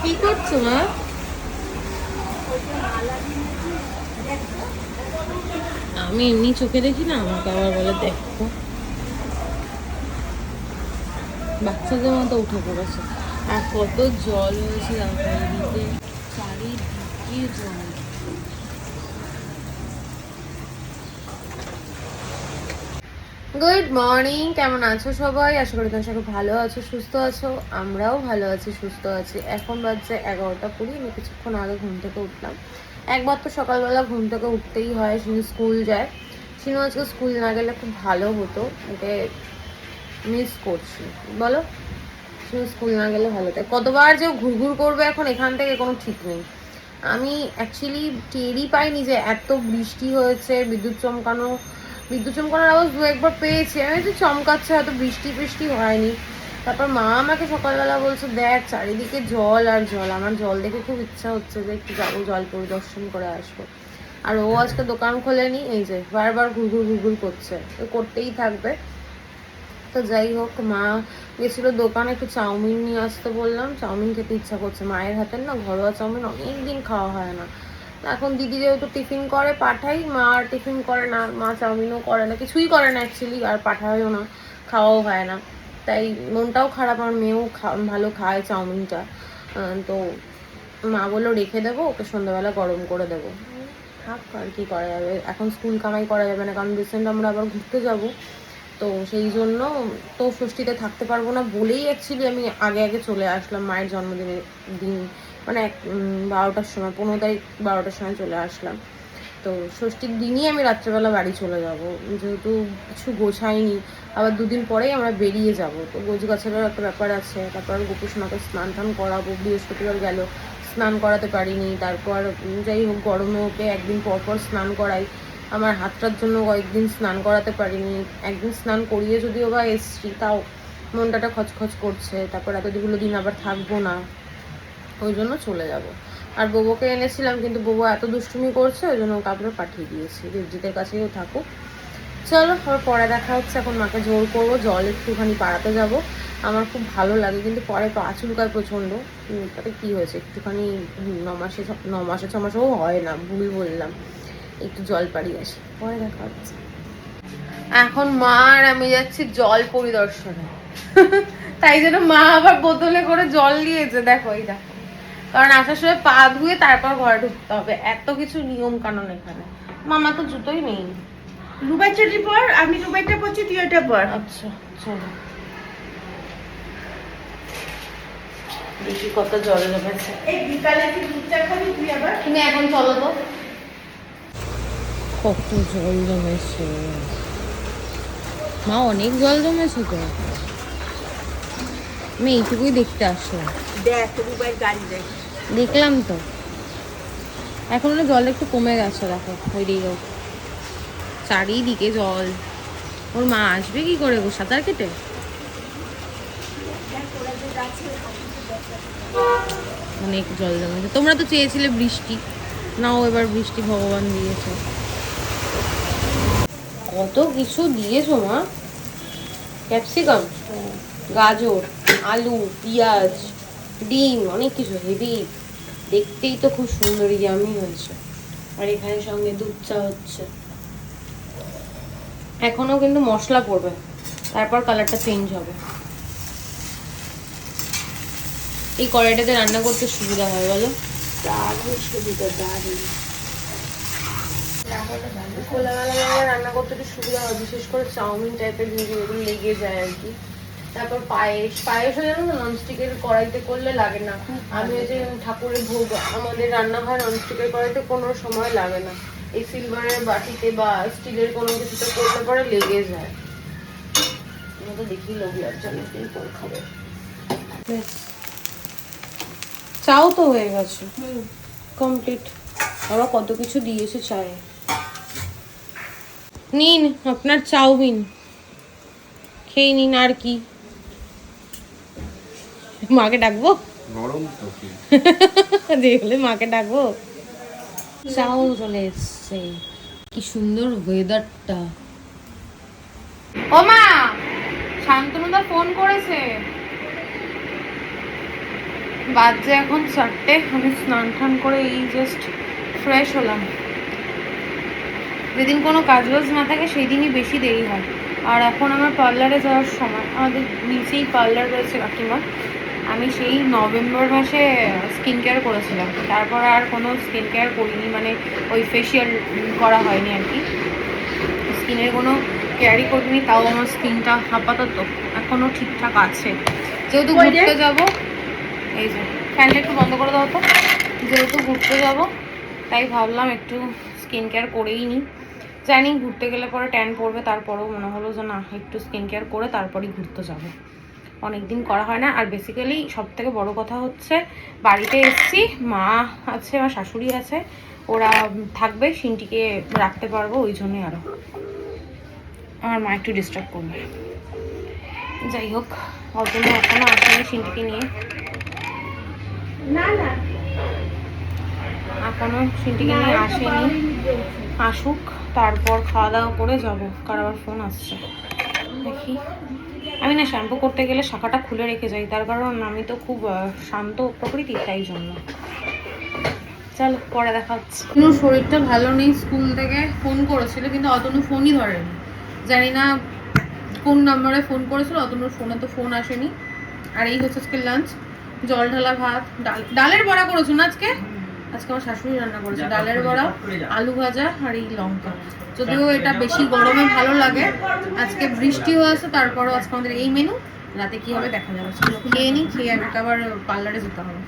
কি করছো মা? আমি এমনি চোখে দেখি না, আমাকে আবার বলে দেখো। বাচ্চাদের মতো উঠে পড়েছে। আর কত জল হয়েছে এদিকে, চারিদিকে জল। গুড মর্নিং, কেমন আছো সবাই? আশা করি তোমার সবাই ভালো আছো, সুস্থ আছো। আমরাও ভালো আছি, সুস্থ আছি। এখন বাজছে 11টা 20। আমি কিছুক্ষণ আগে ঘুম থেকে উঠলাম। একবার তো সকালবেলা ঘুম থেকে উঠতেই হয়, শিনু স্কুল যায়। শিনু আজকে স্কুল না গেলে খুব ভালো হতো, ওকে মিস করছি বলো। শিনু স্কুল না গেলে ভালো। তাই কতবার যে ঘুরঘুর করবে এখন এখান থেকে কোনো ঠিক নেই। আমি অ্যাকচুয়ালি টেরই পাইনি যে এত বৃষ্টি হয়েছে। বিদ্যুৎ চমকানোর আওয়াজ দু একবার পেয়েছি আমি, যে চমকাচ্ছে, হয়তো বৃষ্টি বৃষ্টি হয়নি। তারপর মা আমাকে সকালবেলা বলছে দেখ চারিদিকে জল আর জল। আমার জল দেখে খুব ইচ্ছা হচ্ছে যে একটু যাবো, জল পরিদর্শন করে আসবো। আর ও আজকে দোকান খোলেনি, এই যে বারবার ঘুরঘুর ঘুরঘুর করছে, তো করতেই থাকবে। তো যাই হোক, মা গেছিল দোকানে, একটু চাউমিন নিয়ে আসতে বললাম। চাউমিন খেতে ইচ্ছা করছে, মায়ের হাতের না ঘরোয়া চাউমিন অনেকদিন খাওয়া হয় না। এখন দিদি যেহেতু টিফিন করে পাঠাই, মা আর টিফিন করে না, মা চাউমিনও করে না, কিছুই করে না অ্যাকচুয়ালি, আর পাঠায়ও না, খাওয়াও হয় না। তাই মনটাও খারাপ, আমার মেয়েও ভালো খায় চাউমিনটা। তো মা বললো রেখে দেবো, ওকে সন্ধ্যাবেলা গরম করে দেবো। থাক, আর কি করা যাবে, এখন স্কুল কামাই করা যাবে না, কারণ রিসেন্ট আমরা আবার ঘুরতে যাব। তো সেই জন্য তো ষষ্ঠীতে থাকতে পারবো না বলেই অ্যাকচুয়ালি আমি আগে আগে চলে আসলাম মায়ের জন্মদিনের দিন, মানে 12টার সময়, 15 তারিখ 12টার সময় চলে আসলাম। তো ষষ্ঠীর দিনই আমি রাত্রেবেলা বাড়ি চলে যাব, যেহেতু কিছু গোছাইনি। আবার দুদিন পরেই আমরা বেরিয়ে যাব, তো গোছ গাছারও একটা ব্যাপার আছে। তারপর গোপুসোনাকে স্নান টান করাবো, বৃহস্পতিবার গেল স্নান করাতে পারিনি। তারপর যাই হোক, গরমে ওকে একদিন পর পর স্নান করাই। আমার হাতটার জন্য কয়েকদিন স্নান করাতে পারিনি। একদিন স্নান করিয়ে যদিও বা এসছি, তাও মনটাটা খচখচ করছে। তারপর এতগুলো দিন আবার থাকবো না, ওই জন্য চলে যাব। আর বোবোকে এনেছিলাম, কিন্তু বোবো এত দুষ্টুমি করছে, ওই জন্য ওকে আবার পাঠিয়ে দিয়েছি, দেবজিতের কাছেও থাকুক। চলো, আবার পরে দেখা হচ্ছে। এখন মাকে জোর করবো, জল একটুখানি পাড়াতে যাব। আমার খুব ভালো লাগে, কিন্তু পরে পা চুলকায় প্রচণ্ড। তাতে কী হয়েছে, একটুখানি 9 মাসে 6 মাসেও হয় না, ভুল বললাম। একটু জল পাড়িয়ে আসি, পরে দেখা হচ্ছে। এখন মা আর আমি যাচ্ছি জল পরিদর্শনে। তাই জন্য মা আবার বোতলে করে জল দিয়েছে, দেখো এই দেখো। কারণ আসার সময় পা ধুয়ে তারপর ঘরে ঢুকতে হবে, এত কিছু নিয়ম কানুন এখানে। মামা তো জুতোই নেই। রুবাই চটি পর, আমি রুবাইটা পরছি, তুই ওইটা পর। আচ্ছা চলো, দেখি কত জল জমেছে। এই বিকালে কি দুধ চা খাবি তুই আবার? তুমি এখন চলো তো। কত জল জমেছে মা, অনেক জল জমেছে তো। আমি এইটুকুই দেখতে আসলাম। দেখ রুবাই গাড়ি দেখ। দেখলাম তো, এখন জল একটু কমে গেছে, দেখো ওইদিকেও চারিদিকে জল। ওর মা আসবে কি করে গো সাঁতার কেটে? অনেক জল জমেছে। তোমরা তো চেয়েছিলে বৃষ্টি, নাও এবার বৃষ্টি ভগবান দিয়েছে। কত কিছু দিয়েছো মা, ক্যাপসিকাম, গাজর, আলু, পেঁয়াজ, ডিম, অনেক কিছু হেভি। দেখতেই তো খুব সুন্দর ইয়ামি হয়েছে। আর এখানে সঙ্গে দুধ চা হচ্ছে। এখনো কিন্তু মশলা পড়বে, তারপর কালারটা চেঞ্জ হবে। এই কড়াইটাতে রান্না করতে সুবিধা হয় বলো? দারুণ সুবিধা, দারুণ। খোলামেলা রান্না করতে একটু সুবিধা হয়, বিশেষ করে চাউমিন টাইপের জিনিস এগুলো লেগে যায় আর কি। তারপর পায়েসও জানো না, ননস্টিকের কড়াইতে করলে লাগে না। আমি ওই যে ঠাকুরের ভোগ আমাদের রান্না হয় ননস্টিকের কড়াইতে, কোনো সময় লাগে না। এই সিলভারের বাটিতে বা স্টিলের কোনো কিছুতে করলে পরে লেগে যায়। আমি তো দেখি লোক লাগছে, অনেকদিন পর খাবে। চাও তো হয়ে গেছে কমপ্লিট। আবার কত কিছু দিয়েছে চায়ে। নিন আপনার চাউমিন, খেয়ে নিন। আর কি মাকে ডাকবো? গরম তো দেখলে মাকে ডাকবো। চাও চলে এসছে, কি সুন্দর ওয়েদারটা। ও মা, শান্তনুদা ফোন করেছে। বাজে এখন 4টে। আমি স্নান টান করে এই জাস্ট ফ্রেশ হলাম। যেদিন কোনো কাজ বাজ না থাকে সেই দিনই বেশি দেরি হয়। আর এখন আমার পার্লারে যাওয়ার সময়, আমাদের নিচেই পার্লার রয়েছে কাকিমার। আমি সেই নভেম্বর মাসে স্কিন কেয়ার করেছিলাম, তারপর আর কোনো স্কিন কেয়ার করিনি, মানে ওই ফেসিয়াল করা হয়নি আর কি, স্কিনের কোনো কেয়ারই করিনি। তাও আমার স্কিনটা আপাতত এখনও ঠিকঠাক আছে। যেহেতু ঘুরতে যাব, এই যে ফ্যানটা একটু বন্ধ করে দাও তো, যেহেতু ঘুরতে যাব তাই ভাবলাম একটু স্কিন কেয়ার করেই নিই। জানি ঘুরতে গেলে পরে ট্যান পড়বে, তারপরেও মনে হলো যে না, একটু স্কিন কেয়ার করে তারপরেই ঘুরতে যাব। অনেকদিন করা হয় না। আর বেসিক্যালি সব থেকে বড়ো কথা হচ্ছে বাড়িতে এসছি, মা আছে, আমার শাশুড়ি আছে, ওরা থাকবে, সিনটিকে রাখতে পারবো, ওই জন্যই আরও আমার মা একটু ডিস্টার্ব করবে। যাই হোক, ওর জন্য এখনও আসেনি সিনটিকে নিয়ে, না না এখনও সিনটিকে নিয়ে আসেনি। আসুক, তারপর খাওয়া দাওয়া করে যাবো। কার আবার ফোন আসছে দেখি। আমি না শ্যাম্পু করতে গেলে শাখাটা খুলে রেখে যাই, তার কারণ আমি তো খুব শান্ত প্রকৃতি, তাই জন্য। চলো পরে দেখা হচ্ছে। তনুর শরীরটা ভালো নেই, স্কুল থেকে ফোন করেছিল কিন্তু অতনু ফোনই ধরেনি। জানি না কোন নাম্বারে ফোন করেছিল, অতনুর ফোনে তো ফোন আসেনি। আর এই হচ্ছে আজকে লাঞ্চ, জল ঢালা ভাত, ডালের বড়া করেছো না আজকে? আজকে আমার শাশুড়ি রান্না করেছে ডালের বড়া, আলু ভাজা আর এই লঙ্কা। যদিও এটা বেশি গরমে ভালো লাগে, আজকে বৃষ্টি হয়েছে, তারপরেও আজকে আমাদের এই মেনু। রাতে কি হবে দেখা যাবে। খেয়ে নিই, খেয়ে আমি আবার পার্লারে যেতে হবে।